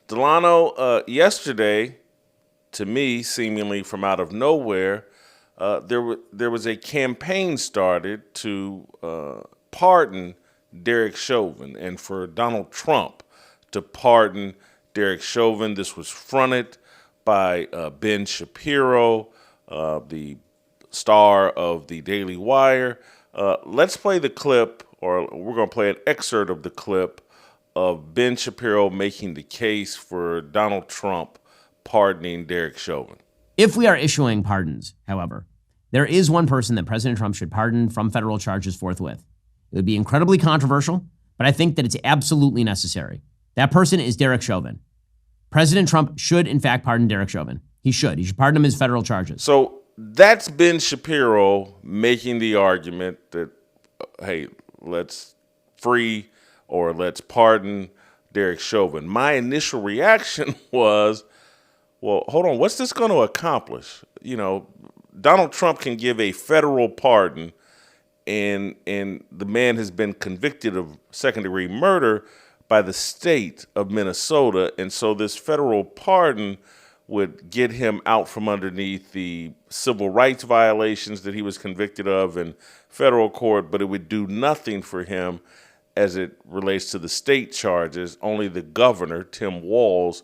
Delano, yesterday, to me, seemingly from out of nowhere, there was a campaign started to pardon Derek Chauvin and for Donald Trump to pardon Derek Chauvin. This was fronted by Ben Shapiro, the star of the Daily Wire. Let's play the clip, or we're going to play an excerpt of the clip of Ben Shapiro making the case for Donald Trump pardoning Derek Chauvin. If we are issuing pardons, however, there is one person that President Trump should pardon from federal charges forthwith. It would be incredibly controversial, but I think that it's absolutely necessary. That person is Derek chauvin. President Trump should, in fact, pardon Derek Chauvin. He should. He should pardon him his federal charges. So that's Ben Shapiro making the argument that, hey, let's free or let's pardon Derek Chauvin. My initial reaction was, well, hold on, what's this going to accomplish? You know, Donald Trump can give a federal pardon, and the man has been convicted of second-degree murder by the state of Minnesota, and so this federal pardon would get him out from underneath the civil rights violations that he was convicted of in federal court, but it would do nothing for him as it relates to the state charges. Only the governor, Tim Walz,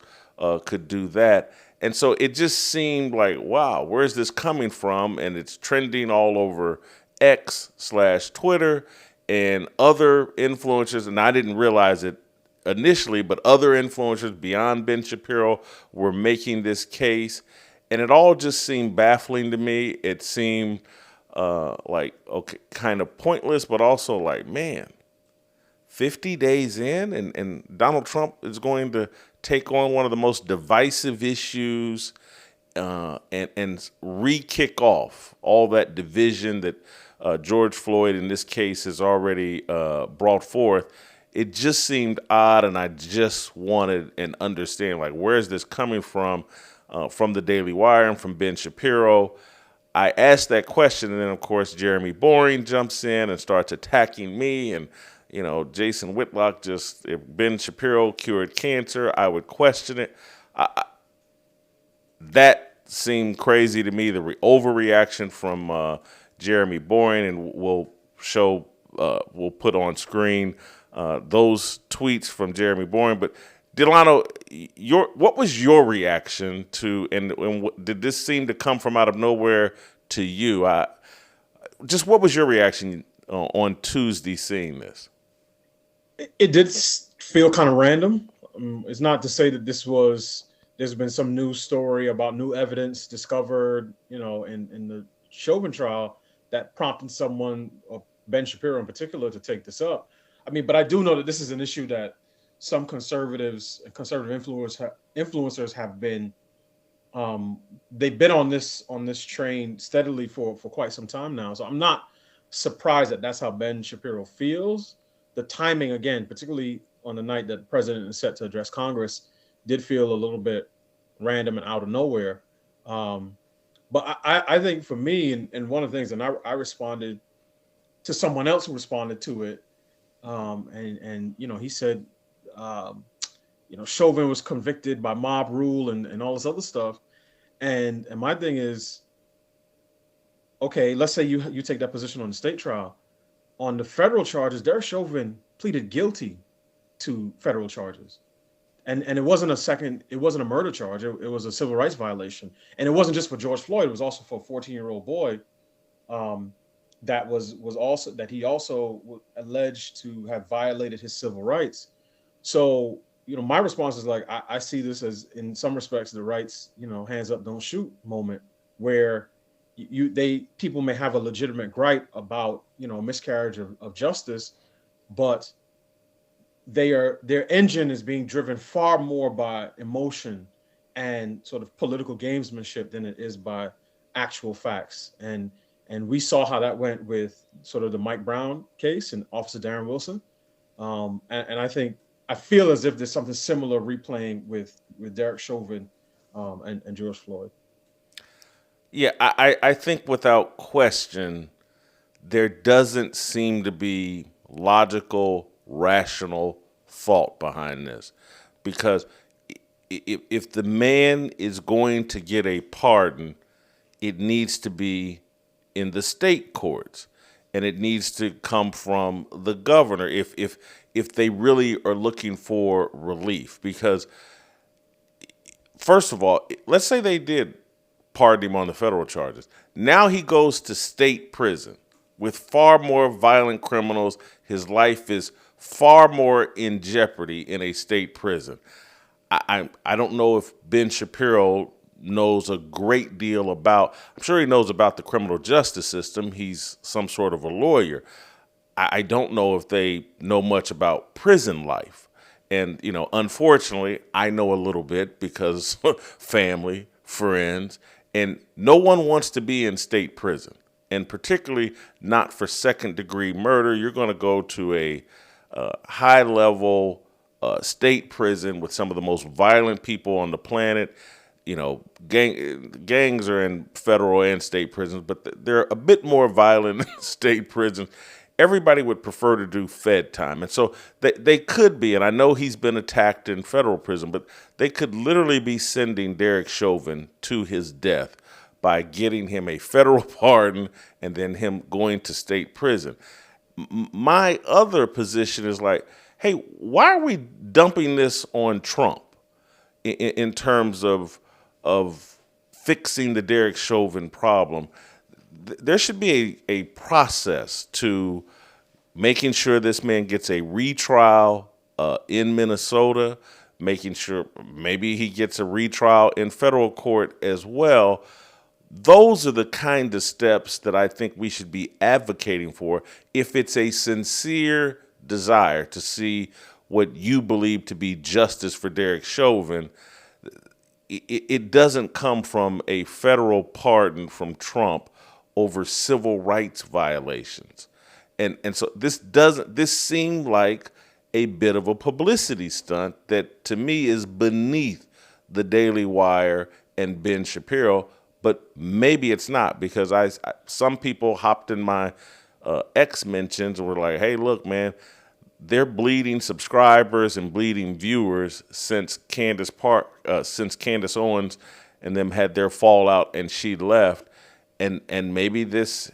could do that. And so it just seemed like, wow, where's this coming from? And it's trending all over X/Twitter and other influencers. And I didn't realize it initially, but other influencers beyond Ben Shapiro were making this case. And it all just seemed baffling to me. It seemed like, okay, kind of pointless, but also like, man, 50 days in and Donald Trump is going to take on one of the most divisive issues and re-kick off all that division that George Floyd, in this case, has already brought forth. It just seemed odd, and I just wanted an understanding, like, where is this coming from the Daily Wire and from Ben Shapiro? I asked that question, and then, of course, Jeremy Boring jumps in and starts attacking me, and you know, Jason Whitlock just, if Ben Shapiro cured cancer, I would question it. That seemed crazy to me, the overreaction from Jeremy Boring, and we'll put on screen those tweets from Jeremy Boring. But Delano, what was your reaction to, and did this seem to come from out of nowhere to you? What was your reaction on Tuesday seeing this? It did feel kind of random. It's not to say that there's been some news story about new evidence discovered, you know, in the Chauvin trial that prompted someone, or Ben Shapiro in particular, to take this up. I mean, but I do know that this is an issue that some conservatives and conservative influencers have been, they've been on this train steadily for quite some time now. So I'm not surprised that that's how Ben Shapiro feels. The timing, again, particularly on the night that the president is set to address Congress, did feel a little bit random and out of nowhere. But I think for me, and one of the things, and I responded to someone else who responded to it, and you know, he said, you know, Chauvin was convicted by mob rule and all this other stuff. And my thing is, okay, let's say you take that position on the state trial. On the federal charges, Derek Chauvin pleaded guilty to federal charges. And it wasn't a murder charge. It was a civil rights violation. And it wasn't just for George Floyd, it was also for a 14-year-old boy that he also alleged to have violated his civil rights. So, you know, my response is like, I see this as, in some respects, the rights, you know, hands up, don't shoot moment, where people may have a legitimate gripe about, you know, miscarriage of justice, but their engine is being driven far more by emotion and sort of political gamesmanship than it is by actual facts. And we saw how that went with sort of the Mike Brown case and Officer Darren Wilson. And I feel as if there's something similar replaying with Derek Chauvin and George Floyd. Yeah, I think without question, there doesn't seem to be logical, rational thought behind this. Because if the man is going to get a pardon, it needs to be in the state courts, and it needs to come from the governor if they really are looking for relief. Because first of all, let's say they did pardon him on the federal charges. Now he goes to state prison with far more violent criminals. His life is far more in jeopardy in a state prison. I don't know if Ben Shapiro knows a great deal about. I'm sure he knows about the criminal justice system. He's some sort of a lawyer. I don't know if they know much about prison life. And, unfortunately, I know a little bit because family, friends, and no one wants to be in state prison. And particularly not for second degree murder. You're going to go to a high level state prison with some of the most violent people on the planet. Gangs are in federal and state prisons, but they're a bit more violent in state prisons. Everybody would prefer to do Fed time. And so they could be, and I know he's been attacked in federal prison, but they could literally be sending Derek Chauvin to his death by getting him a federal pardon and then him going to state prison. My other position is like, hey, why are we dumping this on Trump in terms of fixing the Derek Chauvin problem? There should be a process to making sure this man gets a retrial in Minnesota, making sure maybe he gets a retrial in federal court as well. Those are the kind of steps that I think we should be advocating for if it's a sincere desire to see what you believe to be justice for Derek Chauvin. It doesn't come from a federal pardon from Trump over civil rights violations. And so this seemed like a bit of a publicity stunt that to me is beneath the Daily Wire and Ben Shapiro, but maybe it's not, because some people hopped in my X mentions and were like, hey, look, man, they're bleeding subscribers and bleeding viewers since Candace Owens and them had their fallout and she left. And maybe this,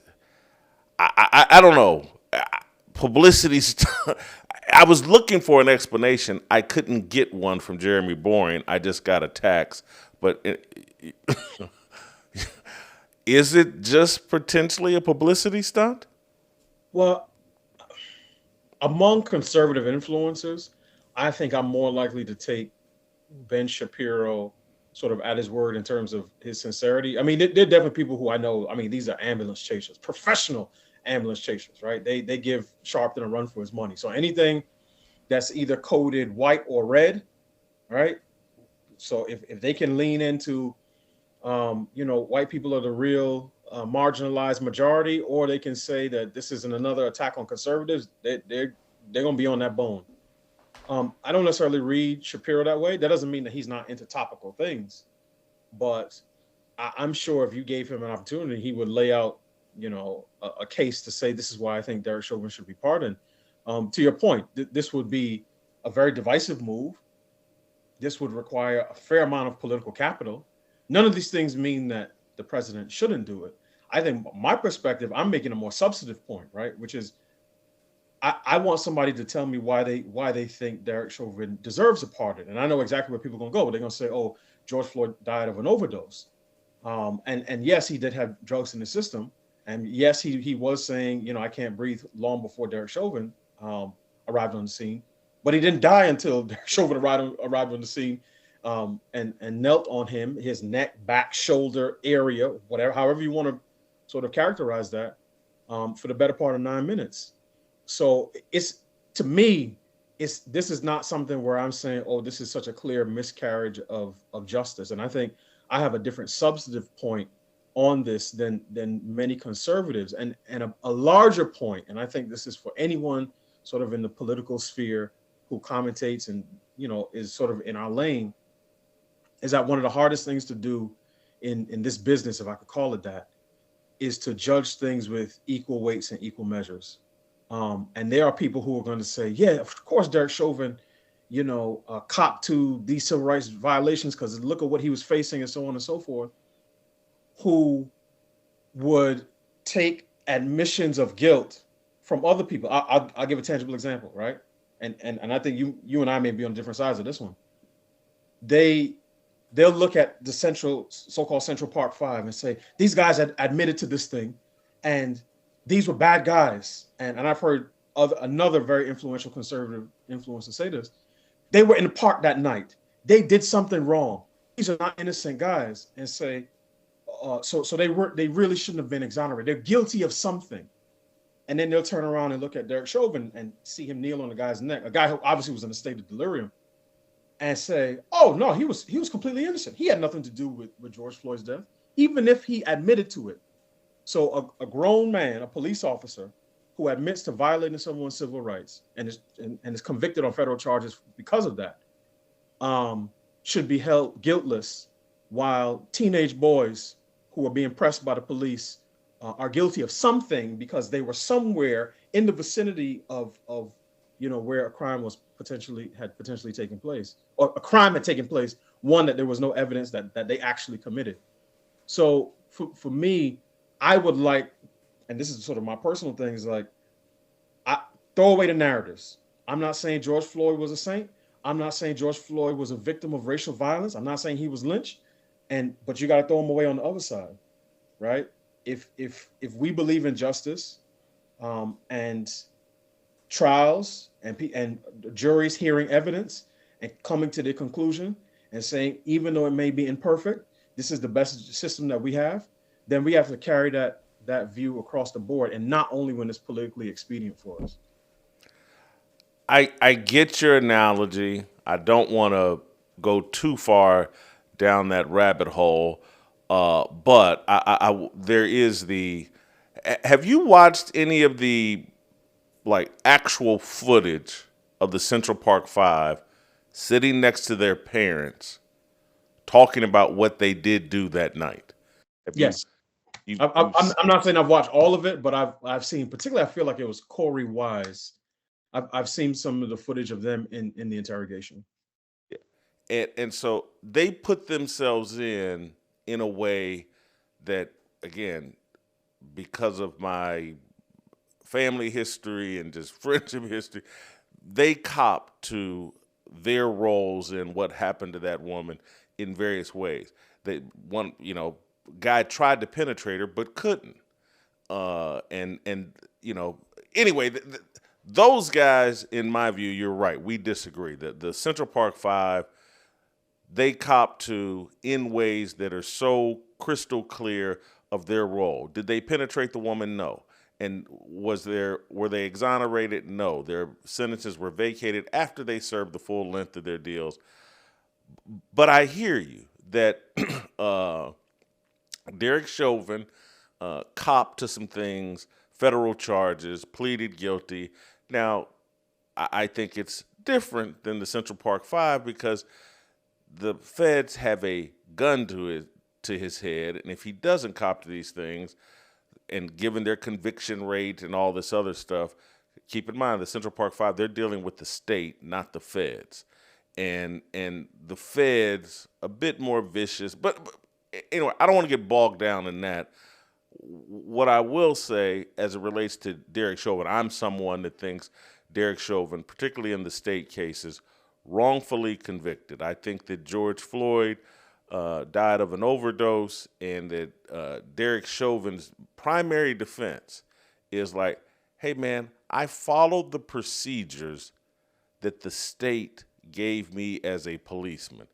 I don't know, publicity stuff. I was looking for an explanation. I couldn't get one from Jeremy Boring. I just got attacks. But is it just potentially a publicity stunt? Well, among conservative influencers, I think I'm more likely to take Ben Shapiro sort of at his word in terms of his sincerity. I mean, there are definitely people who I know. I mean, these are ambulance chasers, professional ambulance chasers, right? They give Sharpton a run for his money. So anything that's either coded white or red, right? So if they can lean into, white people are the real marginalized majority, or they can say that this isn't another attack on conservatives, they're going to be on that bone. I don't necessarily read Shapiro that way. That doesn't mean that he's not into topical things, but I'm sure if you gave him an opportunity, he would lay out, a case to say, this is why I think Derek Chauvin should be pardoned. To your point, this would be a very divisive move. This would require a fair amount of political capital. None of these things mean that the president shouldn't do it. I think my perspective, I'm making a more substantive point, right? Which is, I want somebody to tell me why they think Derek Chauvin deserves a pardon. And I know exactly where people are going to go. They're going to say, oh, George Floyd died of an overdose. And yes, he did have drugs in the system. And yes, he was saying, I can't breathe, long before Derek Chauvin arrived on the scene. But he didn't die until Derek Chauvin arrived on the scene and knelt on him, his neck, back, shoulder area, however you want to sort of characterize that, for the better part of 9 minutes. So this is not something where I'm saying, oh, this is such a clear miscarriage of justice. And I think I have a different substantive point on this than many conservatives, and a larger point. And I think this is for anyone sort of in the political sphere who commentates and, is sort of in our lane, is that one of the hardest things to do in this business, if I could call it that, is to judge things with equal weights and equal measures. And there are people who are going to say, yeah, of course, Derek Chauvin, cop to these civil rights violations because look at what he was facing and so on and so forth, who would take admissions of guilt from other people. I'll give a tangible example, right? And I think you and I may be on different sides of this one. They'll look at the so-called Central Park Five and say, these guys had admitted to this thing, and these were bad guys. And I've heard another very influential conservative influencer say this. They were in the park that night. They did something wrong. These are not innocent guys. And say, so they really shouldn't have been exonerated. They're guilty of something. And then they'll turn around and look at Derek Chauvin and see him kneel on the guy's neck, a guy who obviously was in a state of delirium, and say, oh, no, he was completely innocent. He had nothing to do with George Floyd's death, even if he admitted to it. So a grown man, a police officer, who admits to violating someone's civil rights and is convicted on federal charges because of that, should be held guiltless, while teenage boys who are being pressed by the police are guilty of something because they were somewhere in the vicinity of where a crime had potentially taken place, or a crime had taken place, one that there was no evidence that they actually committed. So for me, I would like, and this is sort of my personal thing, is like, I throw away the narratives. I'm not saying George Floyd was a saint. I'm not saying George Floyd was a victim of racial violence. I'm not saying he was lynched, but you got to throw him away on the other side, right? If we believe in justice, and trials and juries hearing evidence and coming to the conclusion and saying, even though it may be imperfect, this is the best system that we have, then we have to carry that view across the board, and not only when it's politically expedient for us. I get your analogy. I don't want to go too far down that rabbit hole, but there is the. Have you watched any of the actual footage of the Central Park Five sitting next to their parents, talking about what they did do that night? Yes. I'm not saying I've watched all of it, but I've seen, particularly, I feel like it was Corey Wise. I've seen some of the footage of them in the interrogation. And so they put themselves in a way that, again, because of my family history and just friendship history, they cop to their roles in what happened to that woman in various ways. Guy tried to penetrate her but couldn't. Anyway, those guys, in my view, you're right. We disagree. The Central Park Five, they cop to in ways that are so crystal clear of their role. Did they penetrate the woman? No. And were they exonerated? No. Their sentences were vacated after they served the full length of their deals. But I hear you that Derek Chauvin copped to some things, federal charges, pleaded guilty. Now, I think it's different than the Central Park Five because the feds have a gun to his head, and if he doesn't cop to these things, and given their conviction rate and all this other stuff, keep in mind the Central Park Five, they're dealing with the state, not the feds. And the feds, a bit more vicious. But anyway, I don't want to get bogged down in that. What I will say as it relates to Derek Chauvin, I'm someone that thinks Derek Chauvin, particularly in the state cases, wrongfully convicted. I think that George Floyd died of an overdose, and that Derek Chauvin's primary defense is like, hey, man, I followed the procedures that the state gave me as a policeman.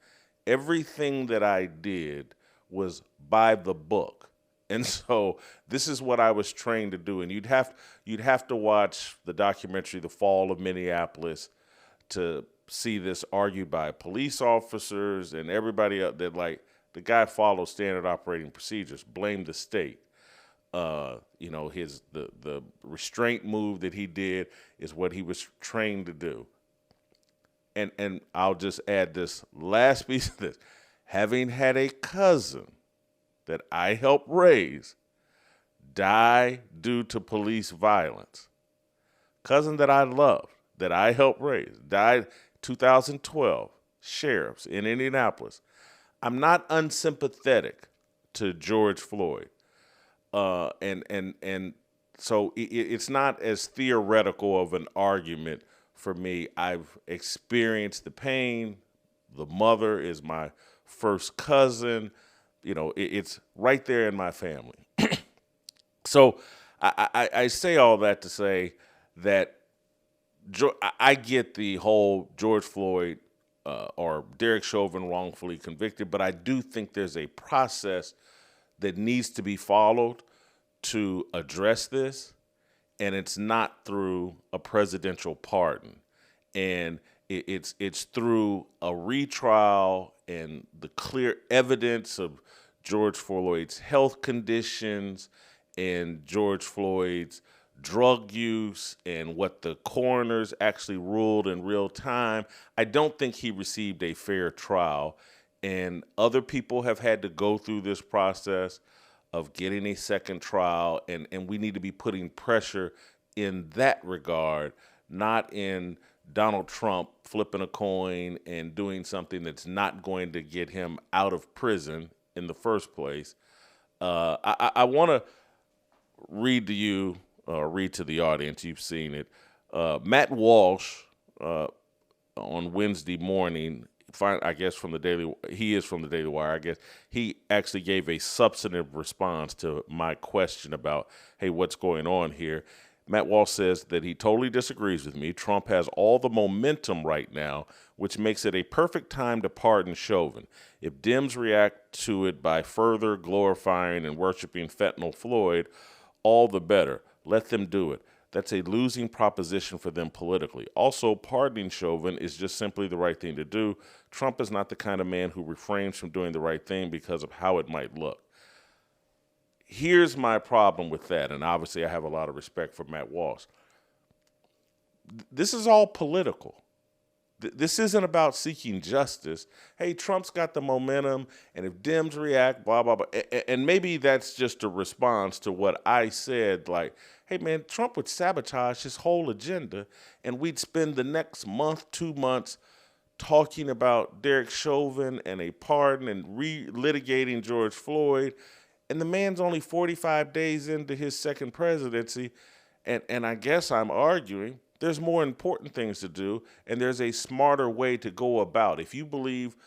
Everything that I did was by the book. And so this is what I was trained to do. And you'd have to watch the documentary The Fall of Minneapolis to see this argued by police officers and everybody else, that the guy followed standard operating procedures, blamed the state. The restraint move that he did is what he was trained to do. And I'll just add this last piece of this. Having had a cousin that I helped raise die due to police violence, cousin that I loved, that I helped raise, died 2012, sheriffs in Indianapolis. I'm not unsympathetic to George Floyd. And so it's not as theoretical of an argument for me. I've experienced the pain. The mother is my first cousin. It's right there in my family. So I say all that to say that I get the whole George Floyd or Derek Chauvin wrongfully convicted, but I do think there's a process that needs to be followed to address this, and it's not through a presidential pardon. And it's through a retrial and the clear evidence of George Floyd's health conditions and George Floyd's drug use and what the coroners actually ruled in real time. I don't think he received a fair trial, and other people have had to go through this process of getting a second trial, and we need to be putting pressure in that regard, not in Donald Trump flipping a coin and doing something that's not going to get him out of prison in the first place. I want to read to you, read to the audience, you've seen it. Matt Walsh on Wednesday morning, I guess he is from the Daily Wire, I guess, he actually gave a substantive response to my question about, hey, what's going on here? Matt Walsh says that he totally disagrees with me. Trump has all the momentum right now, which makes it a perfect time to pardon Chauvin. If Dems react to it by further glorifying and worshiping fentanyl Floyd, all the better. Let them do it. That's a losing proposition for them politically. Also, pardoning Chauvin is just simply the right thing to do. Trump is not the kind of man who refrains from doing the right thing because of how it might look. Here's my problem with that, and obviously I have a lot of respect for Matt Walsh. This is all political. This isn't about seeking justice. Hey, Trump's got the momentum, and if Dems react, blah, blah, blah. And maybe that's just a response to what I said, like, hey, man, Trump would sabotage his whole agenda, and we'd spend the next month, 2 months, talking about Derek Chauvin and a pardon and re-litigating George Floyd. And the man's only 45 days into his second presidency, and I guess I'm arguing there's more important things to do, and there's a smarter way to go about. If you believe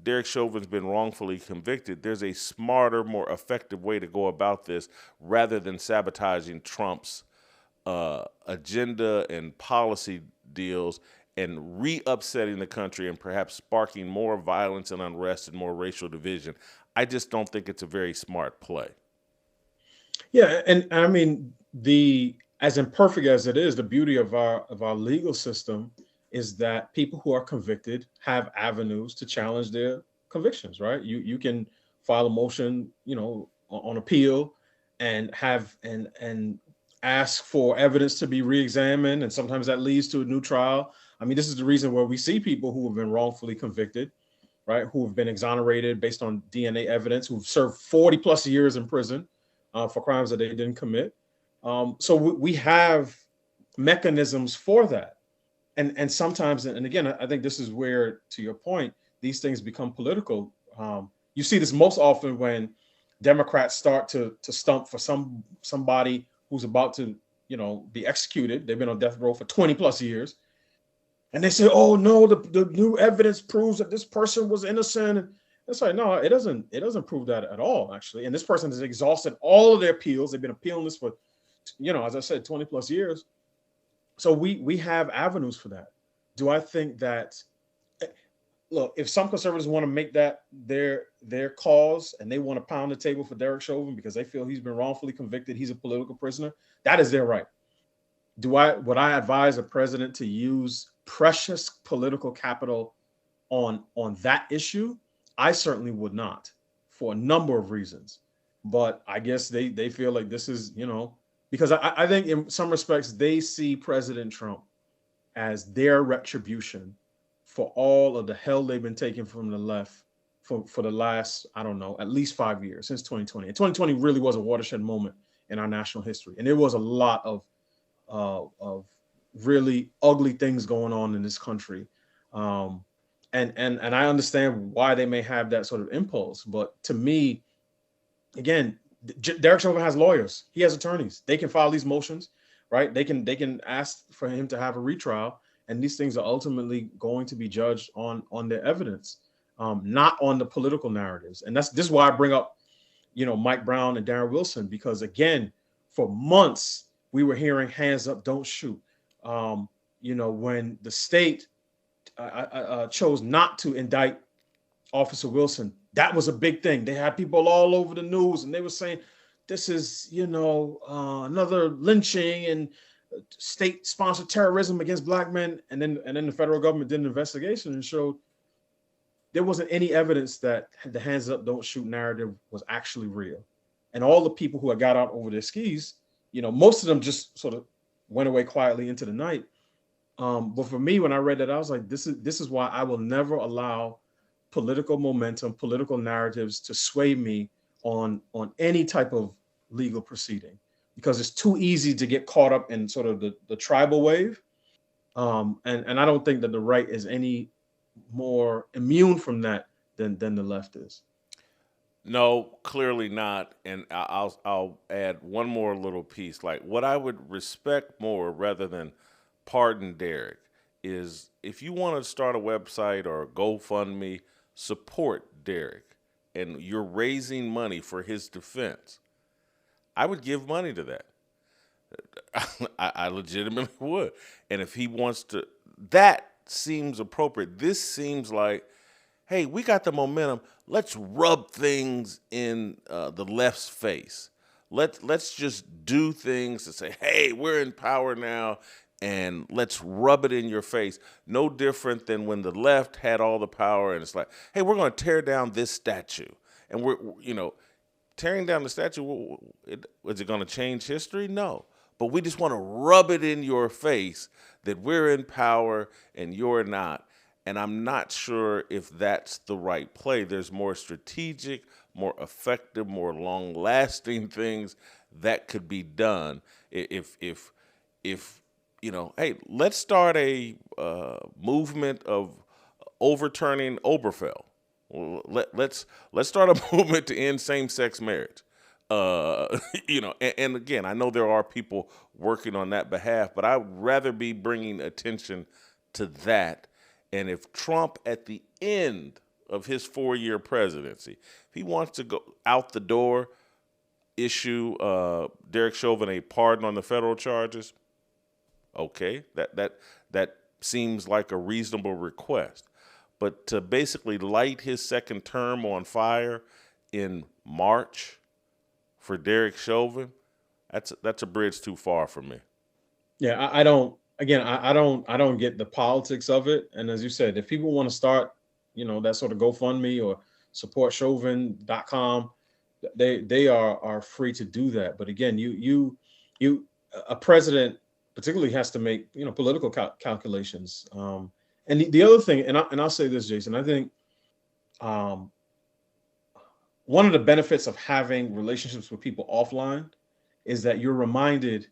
Derek Chauvin's been wrongfully convicted, there's a smarter, more effective way to go about this rather than sabotaging Trump's agenda and policy deals and re-upsetting the country and perhaps sparking more violence and unrest and more racial division. I just don't think it's a very smart play. Yeah, and I mean, as imperfect as it is, the beauty of our legal system is that people who are convicted have avenues to challenge their convictions, right? You can file a motion, on appeal and have and ask for evidence to be reexamined, and sometimes that leads to a new trial. I mean, this is the reason where we see people who have been wrongfully convicted, right, who have been exonerated based on DNA evidence, who've served 40 plus years in prison for crimes that they didn't commit. So we have mechanisms for that. And sometimes, and again, I think this is where, to your point, these things become political. You see this most often when Democrats start to stump for somebody who's about to, be executed. They've been on death row for 20 plus years. And they say, oh no, the new evidence proves that this person was innocent. And it's like, no, it doesn't prove that at all, actually. And this person has exhausted all of their appeals. They've been appealing this for, as I said, 20 plus years. So we have avenues for that. Do I think that, look, if some conservatives want to make that their cause and they want to pound the table for Derek Chauvin because they feel he's been wrongfully convicted, he's a political prisoner, that is their right. Would I advise a president to use precious political capital on that issue? I certainly would not, for a number of reasons. But I guess they feel like this is, because I think in some respects they see President Trump as their retribution for all of the hell they've been taking from the left for the last, I don't know, at least 5 years, since 2020. And 2020 really was a watershed moment in our national history. And there was a lot of really ugly things going on in this country. Um, and I understand why they may have that sort of impulse, but to me, again, Derek Chauvin has lawyers. He has attorneys. They can file these motions, right? They can ask for him to have a retrial, and these things are ultimately going to be judged on their evidence, not on the political narratives. And this is why I bring up, Mike Brown and Darren Wilson, because again, for months we were hearing hands up, don't shoot. When the state chose not to indict Officer Wilson, that was a big thing. They had people all over the news, and they were saying this is, another lynching and state-sponsored terrorism against black men. And then the federal government did an investigation and showed there wasn't any evidence that the hands up, don't shoot narrative was actually real. And all the people who had got out over their skis, most of them just sort of went away quietly into the night. But for me, when I read that, I was like, this is why I will never allow political momentum, political narratives to sway me on any type of legal proceeding, because it's too easy to get caught up in sort of the tribal wave. And I don't think that the right is any more immune from that than the left is. No, clearly not. And I'll add one more little piece. Like, what I would respect more rather than pardon Derek is, if you want to start a website or a GoFundMe, support Derek, and you're raising money for his defense, I would give money to that. I legitimately would. And if he wants to, that seems appropriate. This seems like, hey, we got the momentum. Let's rub things in the left's face. Let's just do things to say, hey, we're in power now, and let's rub it in your face. No different than when the left had all the power, and it's like, hey, we're going to tear down this statue. And we're tearing down the statue, is it going to change history? No. But we just want to rub it in your face that we're in power and you're not. And I'm not sure if that's the right play. There's more strategic, more effective, more long-lasting things that could be done if hey, let's start a movement of overturning Obergefell. Let's start a movement to end same-sex marriage. And again, I know there are people working on that behalf, but I would rather be bringing attention to that. And if Trump, at the end of his 4-year presidency, if he wants to go out the door, issue Derek Chauvin a pardon on the federal charges, okay, that seems like a reasonable request. But to basically light his second term on fire in March for Derek Chauvin, that's a bridge too far for me. Yeah, I don't. Again, I don't get the politics of it. And as you said, if people want to start, that sort of GoFundMe or supportchauvin.com, they are free to do that. But again, a president particularly has to make political calculations. And the other thing, and I'll say this, Jason, I think one of the benefits of having relationships with people offline is that you're reminded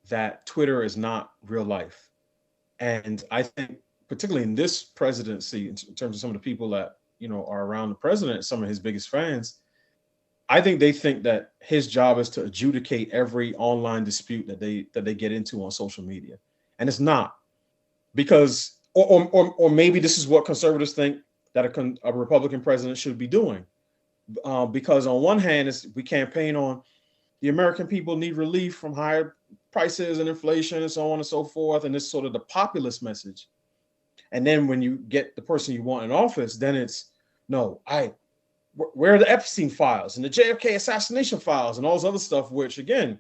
that Twitter is not real life. And I think particularly in this presidency, in terms of some of the people that, are around the president, some of his biggest fans, I think they think that his job is to adjudicate every online dispute that they get into on social media. And it's not, because, or maybe this is what conservatives think that a Republican president should be doing. Because on one hand, we campaign on the American people need relief from higher prices and inflation and so on and so forth. And it's sort of the populist message. And then when you get the person you want in office, then it's, no, where are the Epstein files and the JFK assassination files and all this other stuff, which again,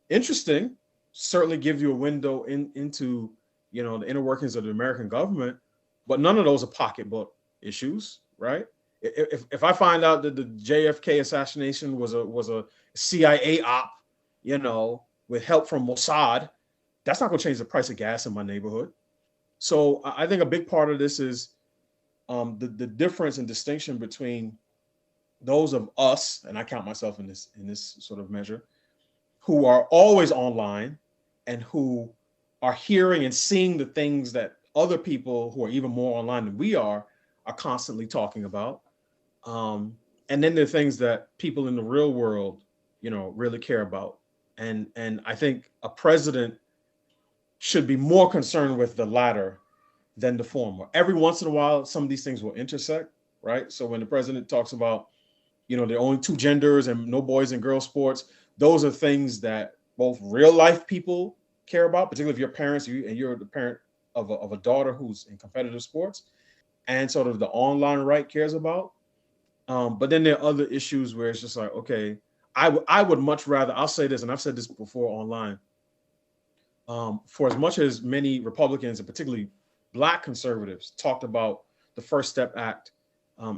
interesting, certainly gives you a window into, the inner workings of the American government, but none of those are pocketbook issues, right? If I find out that the JFK assassination was a CIA op, with help from Mossad, that's not going to change the price of gas in my neighborhood. So I think a big part of this is the difference and distinction between those of us, and I count myself in this sort of measure, who are always online and who are hearing and seeing the things that other people who are even more online than we are constantly talking about. And then there are things that people in the real world, really care about. And I think a president should be more concerned with the latter than the former. Every once in a while, some of these things will intersect, right? So when the president talks about, there are only two genders and no boys and girls sports, those are things that both real life people care about, particularly if you're parents and you're the parent of a daughter who's in competitive sports, and sort of the online right cares about. But then there are other issues where it's just like, okay, I would much rather, I'll say this, and I've said this before online, for as much as many Republicans and particularly Black conservatives talked about the First Step Act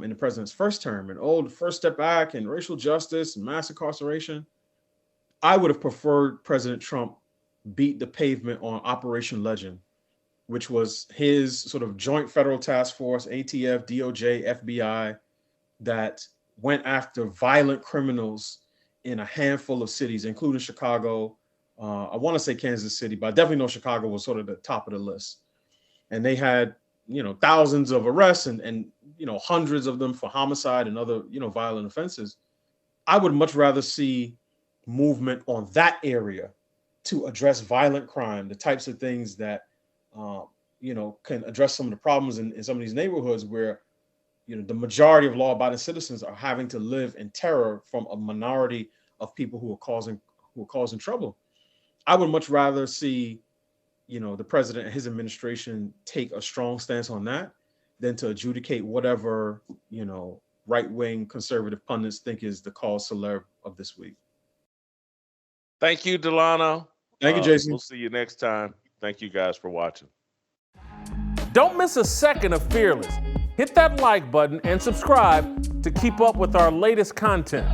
in the president's first term, and the First Step Act and racial justice and mass incarceration, I would have preferred President Trump beat the pavement on Operation Legend, which was his sort of joint federal task force, ATF, DOJ, FBI, that went after violent criminals in a handful of cities, including Chicago. I want to say Kansas City, but I definitely know Chicago was sort of the top of the list. And they had, thousands of arrests and hundreds of them for homicide and other, violent offenses. I would much rather see movement on that area to address violent crime, the types of things that, can address some of the problems in some of these neighborhoods where, the majority of law-abiding citizens are having to live in terror from a minority of people who are causing trouble. I would much rather see, the president and his administration take a strong stance on that than to adjudicate whatever, right-wing conservative pundits think is the cause célèbre of this week. Thank you, Delano. Thank you, Jason. We'll see you next time. Thank you guys for watching. Don't miss a second of Fearless. Hit that like button and subscribe to keep up with our latest content.